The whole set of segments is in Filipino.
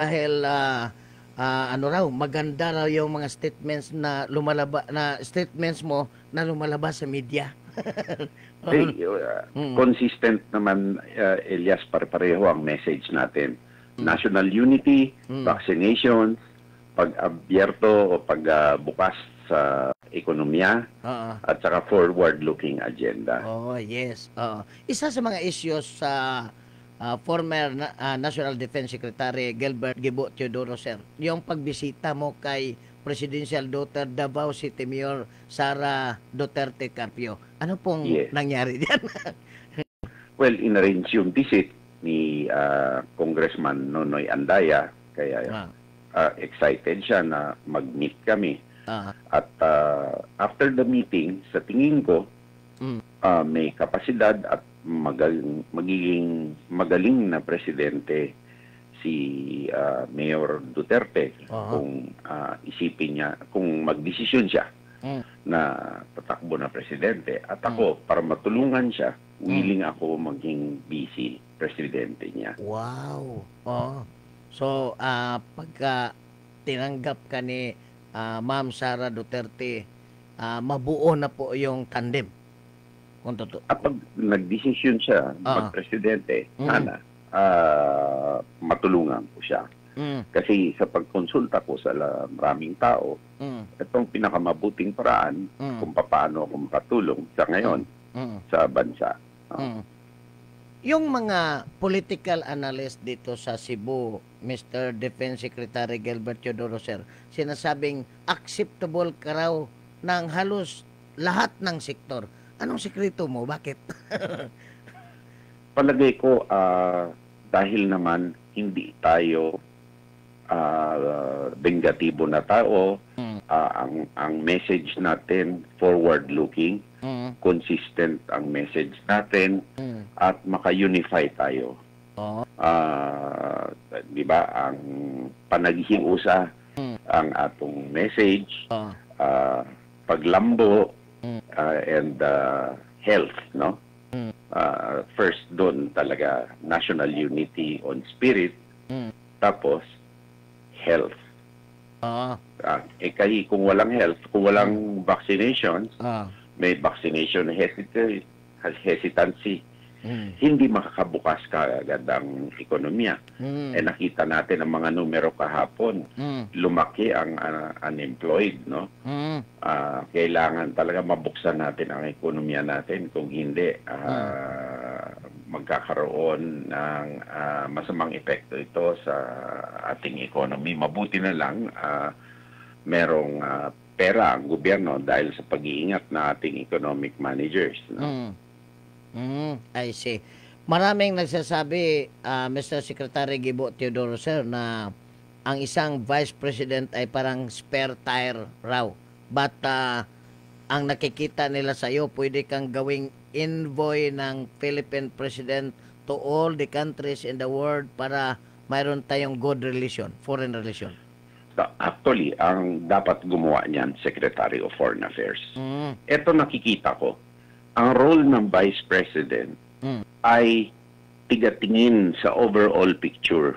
dahil ano raw, maganda raw yung mga statements na statements mo na lumalabas sa media. Eh, Mm, consistent naman, Elias, pare-pareho ang message natin. mm, National unity, mm. vaccination, pag-abyerto o pagbukas sa ekonomiya, Oo. at saka forward-looking agenda. Oh, yes. Oo. Isa sa mga issues sa former National Defense Secretary Gilbert Gibo Teodoro, sir, yung pagbisita mo kay Presidential Daughter Davao City Mayor Sara Duterte Carpio. Ano pong Yes. nangyari diyan? Well, inarrange yung visit ni Congressman Nonoy Andaya, kaya ah, excited siya na mag-meet kami. ah, At after the meeting, sa tingin ko, mm, may kapasidad at magiging magaling na presidente si Mayor Duterte oo, kung isipin niya, kung magdesisyon siya mm, na tatakbo na presidente. At ako, para matulungan siya, willing ako maging vice presidente niya. wow. Oh. So, pagka tinanggap ka ni Ma'am Sara Duterte, mabuo na po yung tandem. Kung totoo. At pag nagdesisyon siya Ah, magpresidente, mm, sana matulungan ko siya. mm, Kasi sa pagkonsulta ko sa maraming tao, mm, itong pinakamabuting paraan mm, kung paano ako makatulong sa ngayon mm, sa bansa. mm. Yung mga political analyst dito sa Cebu, Mr. Defense Secretary Gilbert Teodoro, sir, sinasabing acceptable ka raw ng halos lahat ng sektor. Anong sekreto mo? Bakit? Palagay ko, dahil naman hindi tayo bengatibo na tao, Mm, ang message natin forward-looking, mm, consistent ang message natin, mm. at maka-unify tayo. Oo. Di ba, ang panaghihiusa, Mm, ang atong message, oo. paglambo, Mm, and health, no? mm, First doon talaga, national unity on spirit, mm. tapos health. Oo. Kasi kung walang health, kung walang vaccinations, Oo. may vaccination hesitancy, Mm, hindi makakabukas kaagad ang ekonomiya. mm, Nakita natin ang mga numero kahapon, mm, lumaki ang unemployed, no? mm, Kailangan talaga mabuksan natin ang ekonomiya natin, kung hindi mm. magkakaroon ng masamang epekto ito sa ating economy. Mabuti na lang merong pera ang gobyerno dahil sa pag-iingat na ating economic managers, no? Mm. I see. Maraming nagsasabi, Mr. Secretary Gibo Teodoro, sir, na ang isang vice president ay parang spare tire raw. But ang nakikita nila sa iyo, pwede kang gawing envoy ng Philippine president to all the countries in the world para mayroon tayong good relation, foreign relation. Actually, ang dapat gumawa niyan, Secretary of Foreign Affairs. Mm, Ito nakikita ko, ang role ng Vice President mm, ay tigatingin sa overall picture.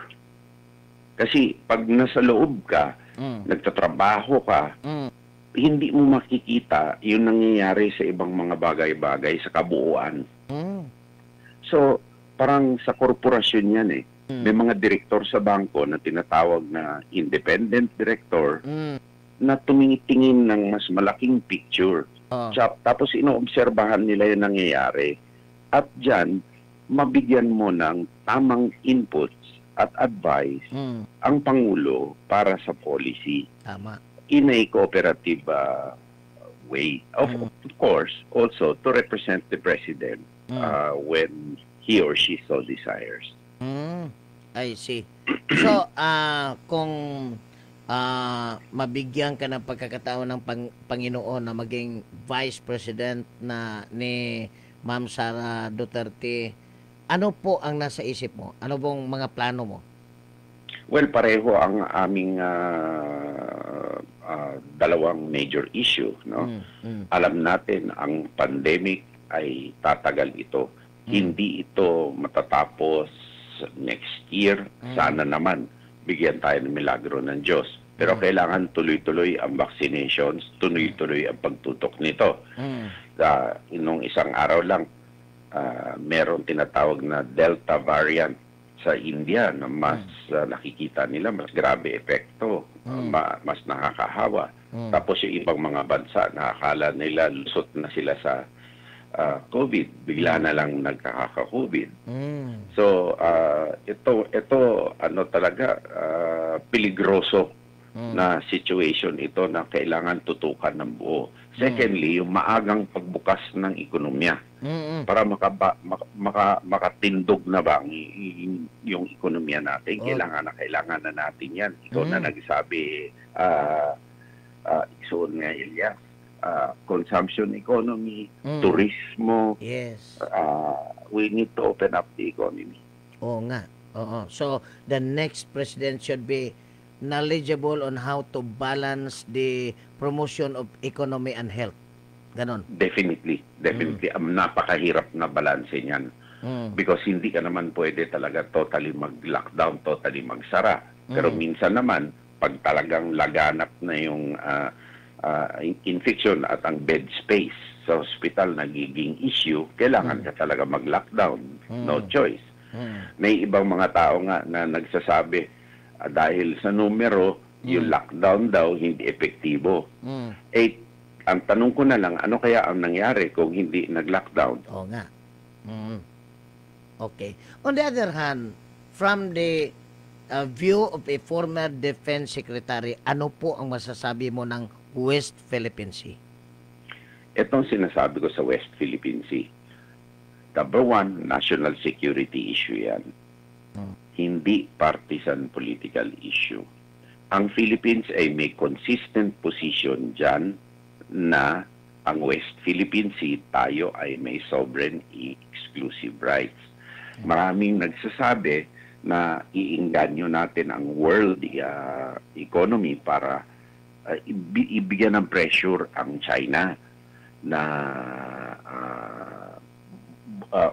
Kasi pag nasa loob ka, mm, nagtatrabaho ka, mm, hindi mo makikita yung nangyayari sa ibang mga bagay-bagay sa kabuuan. mm, So, parang sa korporasyon yan eh. mm, May mga direktor sa bangko na tinatawag na independent director mm, na tumitingin ng mas malaking picture. oh, Tapos inoobserbahan nila yung nangyayari. At dyan, mabigyan mo ng tamang inputs at advice mm, ang Pangulo para sa policy tama. in a cooperative way. Of course, also to represent the President Mm, when he or she so desires. mm, I see. So, kung mabigyan ka ng pagkakataon ng Panginoon na maging Vice President na ni Ma'am Sara Duterte, ano po ang nasa isip mo? Ano pong mga plano mo? Well, pareho ang aming dalawang major issue, no? Mm, mm, Alam natin ang pandemic ay tatagal ito. mm, Hindi ito matatapos next year. mm, Sana naman bigyan tayo ng milagro ng Diyos. Pero kailangan tuloy-tuloy ang vaccinations, tuloy-tuloy ang pagtutok nito. Nung isang araw lang, meron tinatawag na Delta variant sa India na mas nakikita nila, mas grabe epekto, mas nakakahawa. Tapos yung ibang mga bansa, nakakala nila lusot na sila sa COVID, bigla na lang nagkaka-COVID. So, ito ano talaga, peligroso na situation ito na kailangan tutukan ng buo. Secondly, yung maagang pagbukas ng ekonomiya para makatindog na ba yung ekonomiya natin. Kailangan na natin yan. Ikaw na nagsabi, Iksoon nga, Elias, consumption economy, turismo, Yes. We need to open up the economy. Oo nga. Oo. So, the next president should be knowledgeable on how to balance the promotion of economy and health. Ganon. Definitely. Napakahirap na balanse niyan. Because hindi ka naman pwede talaga totally mag-lockdown, totally magsara. Pero minsan naman, pag talagang laganap na yung infection at ang bed space sa hospital nagiging issue, kailangan ka talaga mag-lockdown. No choice. May ibang mga tao nga na nagsasabi, dahil sa numero, yung lockdown daw hindi epektibo. Ang tanong ko na lang, ano kaya ang nangyari kung hindi nag-lockdown? Oo nga. Okay. On the other hand, from the view of a former defense secretary, ano po ang masasabi mo ng West Philippine Sea? Itong sinasabi ko sa West Philippine Sea, number one, national security issue yan. Hindi partisan political issue. Ang Philippines ay may consistent position dyan na ang West Philippine Sea, tayo ay may sovereign exclusive rights. Maraming nagsasabi na iinganyo natin ang world economy para ibigyan ng pressure ang China na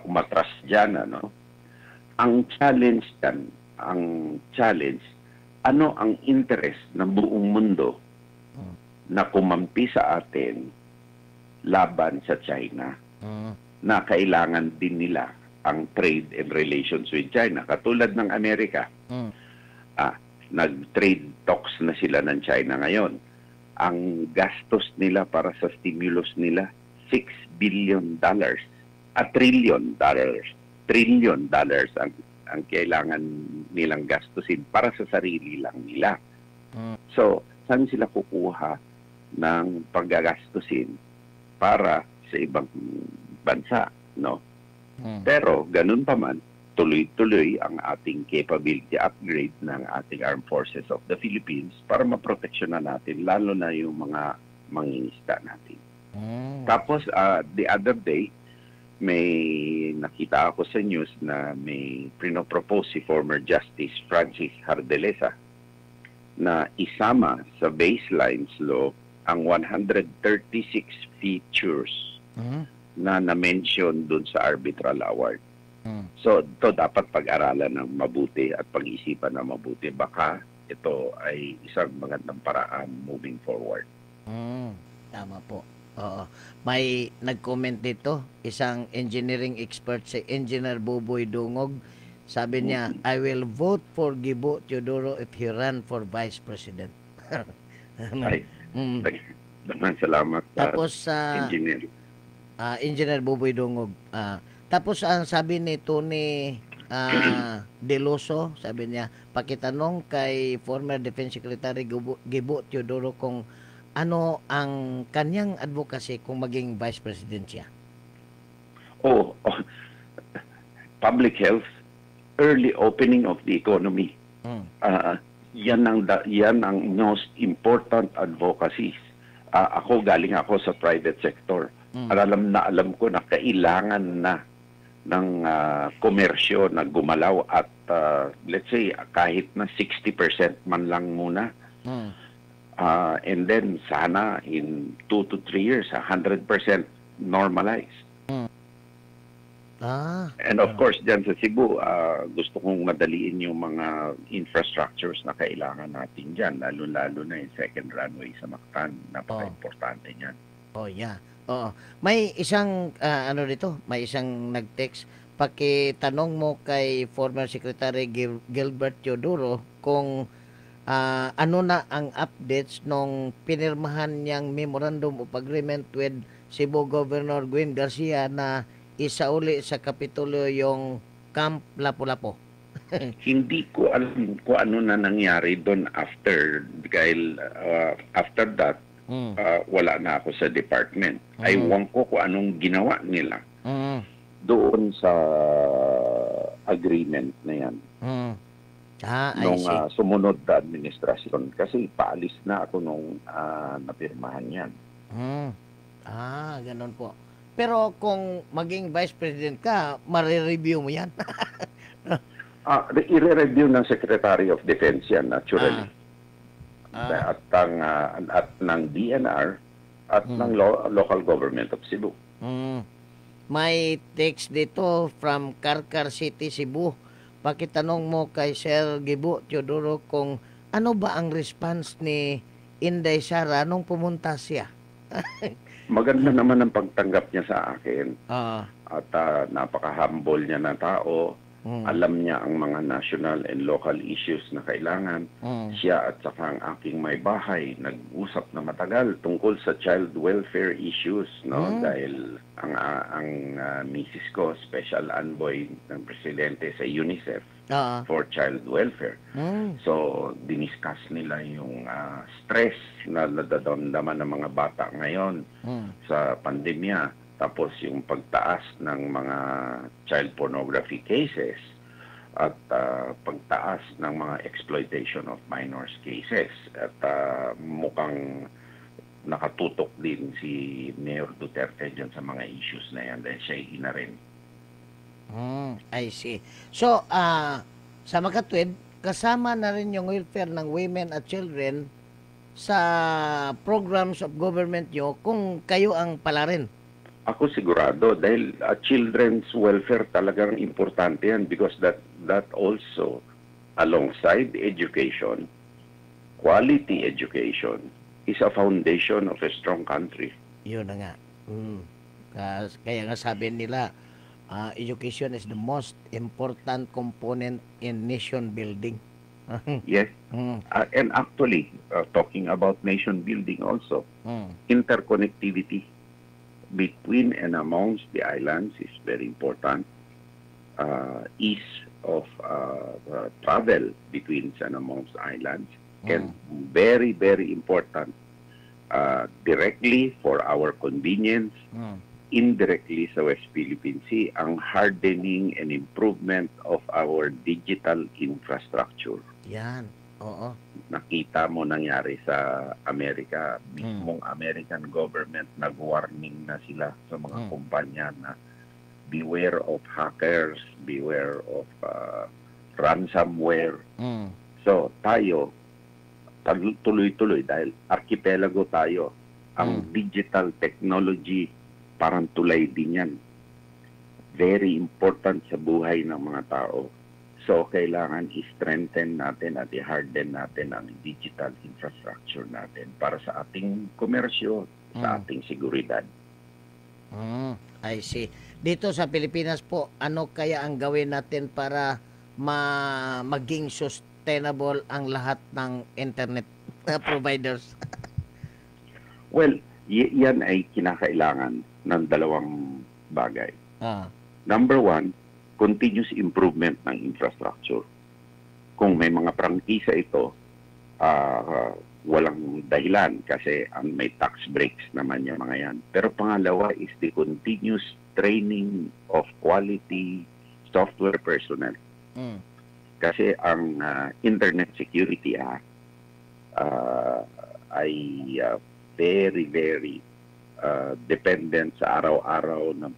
umatras dyan, ano? Ang challenge, ano ang interest ng buong mundo na kumampi sa atin laban sa China na kailangan din nila ang trade and relations with China. Katulad ng Amerika, nag-trade talks na sila ng China ngayon. Ang gastos nila para sa stimulus nila, $6 billion. Trillion dollars ang kailangan nilang gastusin para sa sarili lang nila. So, saan sila kukuha ng paggagastusin para sa ibang bansa, no? Pero, ganun pa man, tuloy-tuloy ang ating capability upgrade ng ating Armed Forces of the Philippines para maproteksyonan natin, lalo na yung mga mangingisda natin. Tapos, the other day, may nakita ako sa news na may pinopropose si former Justice Francis Hardelesa na isama sa baselines law ang 136 features na na-mention dun sa arbitral award. So, ito dapat pag-aralan ng mabuti at pag-isipan ng mabuti. Baka ito ay isang magandang paraan moving forward. Tama po. Oo. May nag-comment dito, isang engineering expert si Engineer Buboy Dungog. Sabi niya, I will vote for Gibo Teodoro if he run for Vice President. Daman salamat. Tapos Engineer. Engineer Buboy Dungog. Tapos ang sabi ni Tony Deloso, sabi niya, pakitanong kay former Defense Secretary Gibo Teodoro kung ano ang kanyang advocacy kung maging Vice President siya. Public health, early opening of the economy. Yan ang most important advocacies. Galing ako sa private sector. Alam ko na kailangan na ng komersyo na gumalaw at let's say kahit na 60% man lang muna. And then sana in 2 to 3 years, 100% normalized. And of course, dyan sa Cebu, gusto kong madaliin yung mga infrastructures na kailangan natin dyan, lalo-lalo na yung second runway sa Mactan. Napaka-importante niyan. Oh, yeah. Oo. May isang, may isang nag-text. Pakitanong mo kay former Secretary Gilbert Teodoro kung ano na ang updates nung pinirmahan niyang Memorandum of Agreement with Cebu Governor Gwen Garcia na isauli sa Kapitulo yung Camp Lapu-Lapu. Hindi ko alam kung ano na nangyari doon after, dahil after that, wala na ako sa department. Aywan ko kung anong ginawa nila doon sa agreement na yan. Nung sumunod na administrasyon. Kasi paalis na ako nung napirmahan yan. Ganun po. Pero kung maging Vice President ka, marireview mo yan. I-review ng Secretary of Defense yan, naturally. At ng DNR at ng local government of Cebu. May text dito from Carcar City, Cebu. Pakitanong mo kay Sir Gibo Teodoro kung ano ba ang response ni Inday Sara nung pumunta siya. Maganda naman ang pagtanggap niya sa akin. At napaka-humble niya na tao. Alam niya ang mga national and local issues na kailangan. Siya at saka ang aking may bahay nag-usap na matagal tungkol sa child welfare issues, no? Dahil ang misis ko, special envoy ng presidente sa UNICEF for child welfare. So, diniscuss nila yung stress na nadadamdaman ng mga bata ngayon sa pandemya. Tapos yung pagtaas ng mga child pornography cases at pagtaas ng mga exploitation of minors cases. At mukhang nakatutok din si Mayor Duterte dyan sa mga issues na yan dahil siya ina rin. I see. So, sa makatwid, kasama na rin yung welfare ng women at children sa programs of government nyo kung kayo ang palarin. Ako sigurado dahil children's welfare talagang importante yan because that also alongside education, quality education is a foundation of a strong country. Yun na nga. Kaya nga sabi nila, education is the most important component in nation building. Yes. And actually, talking about nation building also, interconnectivity between and amongst the islands is very important. Ease of travel between and amongst islands can very, very important. Directly for our convenience, indirectly sa West Philippine Sea, ang hardening and improvement of our digital infrastructure. Yan. Oo. Nakita mo nangyari sa Amerika, mismong American government nag-warning na sila sa mga kumpanya na beware of hackers, beware of ransomware. So tayo, tuloy-tuloy dahil archipelago tayo, ang digital technology parang tulay din yan. Very important sa buhay ng mga tao. So, kailangan i-strengthen natin at i-harden natin ang digital infrastructure natin para sa ating komersyo, sa ating seguridad. I see. Dito sa Pilipinas po, ano kaya ang gawin natin para maging sustainable ang lahat ng internet providers? Well, yan ay kinakailangan ng dalawang bagay. Number one, continuous improvement ng infrastructure. Kung may mga prangkisa ito, walang dahilan kasi may tax breaks naman yung mga yan. Pero pangalawa is the continuous training of quality software personnel. Kasi ang Internet Security Act ay very, very dependent sa araw-araw ng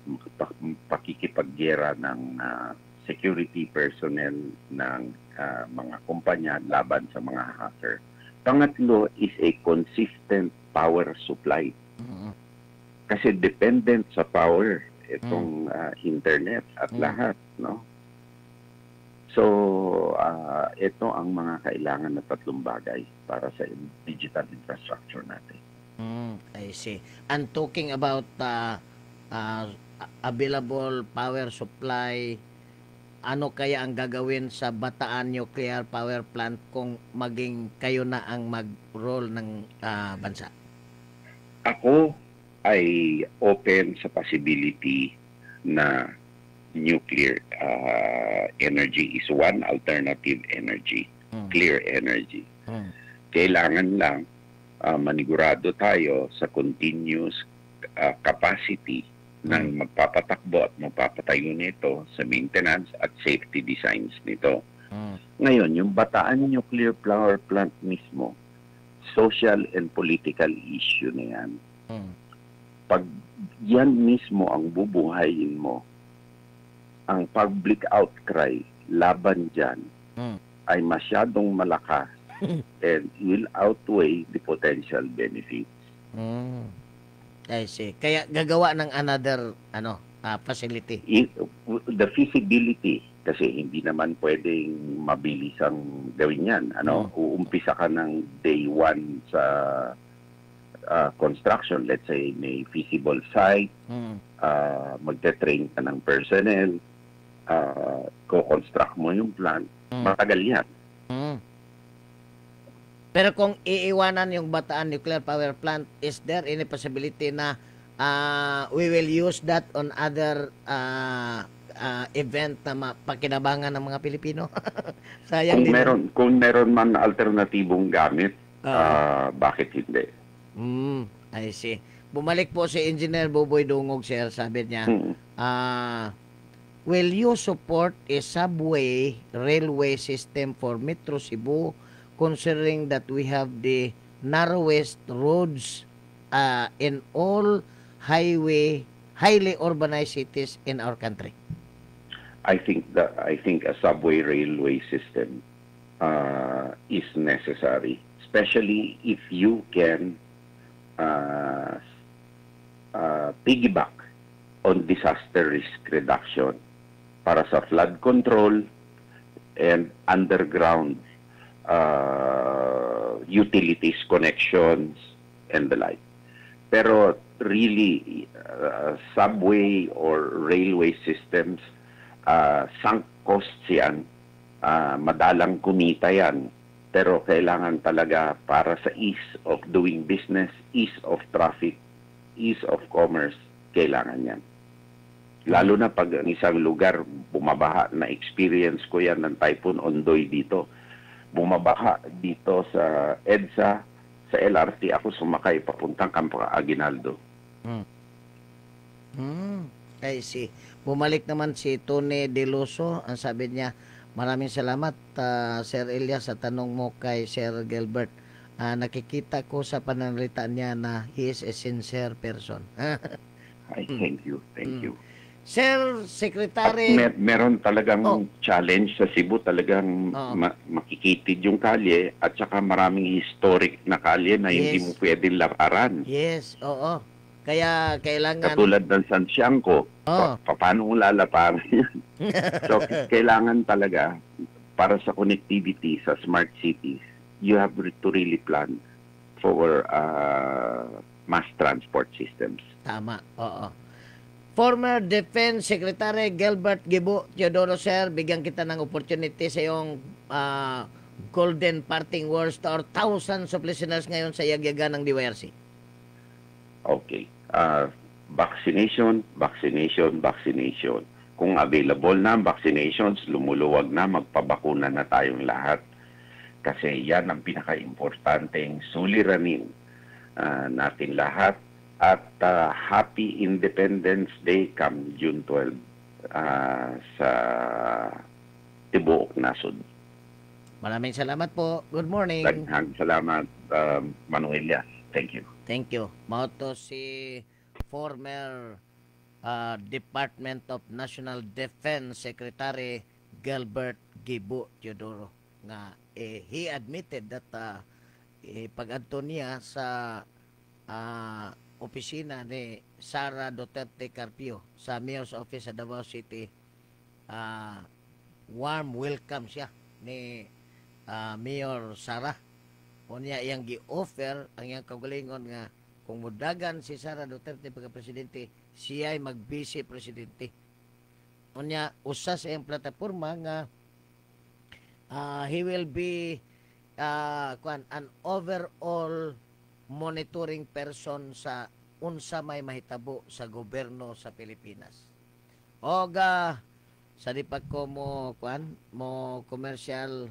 pakikipaggera ng security personnel ng mga kumpanya laban sa mga hacker. Pangatlo is a consistent power supply. Kasi dependent sa power itong internet at lahat, no? So, ito ang mga kailangan na tatlong bagay para sa digital infrastructure natin. I see. And talking about uh, available power supply, ano kaya ang gagawin sa Bataan Nuclear Power Plant kung maging kayo na ang mag-roll ng bansa? Ako ay open sa possibility na nuclear energy is one alternative energy, clear energy. Kailangan lang manigurado tayo sa continuous capacity ng magpapatakbo at magpapatayo nito sa maintenance at safety designs nito. Ngayon, yung Bataan Nuclear Power Plant mismo, social and political issue na yan. Pag yan mismo ang bubuhayin mo, ang public outcry laban dyan ay masyadong malakas and will outweigh the potential benefits. I see. Kaya gagawa ng another facility. The feasibility, kasi hindi naman pwedeng mabilisang gawin yan. Uumpisa ka ng day one sa construction. Let's say may feasible site, magte-train ka ng personnel, co-construct mo yung plant, matagal yan. Pero kung iiwanan yung Bataan Nuclear Power Plant, is there any possibility na we will use that on other event na mapakinabangan ng mga Pilipino? Sayang kung meron man alternatibong gamit, bakit hindi? I see. Bumalik po si Engineer Boboy Dungog, sir. Sabi niya, will you support a subway railway system for Metro Cebu, considering that we have the narrowest roads in all highly urbanized cities in our country? I think a subway railway system is necessary, especially if you can piggyback on disaster risk reduction para sa flood control and underground utilities connections and the like. Pero really, subway or railway systems, sunk costs yan, madalang kumita yan, pero kailangan talaga para sa ease of doing business, ease of traffic, ease of commerce, kailangan yan. Lalo na pag ang isang lugar bumabaha, na experience ko yan ng Typhoon Ondoy dito. Bumabaha dito sa EDSA, sa LRT, ako sumakay papuntang Campo Aguinaldo. I see. Bumalik naman si Tony Deloso. Ang sabi niya, maraming salamat, Sir Elias, sa tanong mo kay Sir Gilbert. Nakikita ko sa pananalita niya na he is a sincere person. Thank you. Sir Secretary... Meron talagang challenge sa Cebu, talagang makikitid yung kalye at saka maraming historic na kalye na hindi mo pwedeng lakaran. Yes, oo. Kaya kailangan... Katulad ng San Siangco, paano mo lalaparan yan? So, kailangan talaga para sa connectivity sa smart cities, you have to really plan for mass transport systems. Tama, oo. Former Defense Secretary Gilbert Gibo Teodoro, sir, bigyan kita ng opportunity sa iyong golden parting words to our thousands of listeners ngayon sa yagyagan ng DYRC. Okay. Vaccination. Kung available na ang vaccinations, lumuluwag na, magpabakuna na tayong lahat. Kasi yan ang pinaka-importanteng suliranin natin lahat. At Happy Independence Day come June 12 sa tibuok nasod. Maraming salamat po. Good morning. Salamat, Manuelia. Thank you. Thank you. Mauto si former Department of National Defense Secretary Gilbert Gibo Teodoro nga he admitted that pag-adto niya sa opisina ni Sara Duterte Carpio sa Mayor's Office sa Davao City. Warm welcome siya ni Mayor Sara. Unya iyang gi-offer ang iyang kaugalingon nga kung mudagan si Sara Duterte pagka-presidente, siya ay mag-vice presidente. Unya usa sa iyang plataporma nga he will be an overall monitoring person sa unsa may mahitabo sa gobyerno sa Pilipinas. O sa di pa ko mo commercial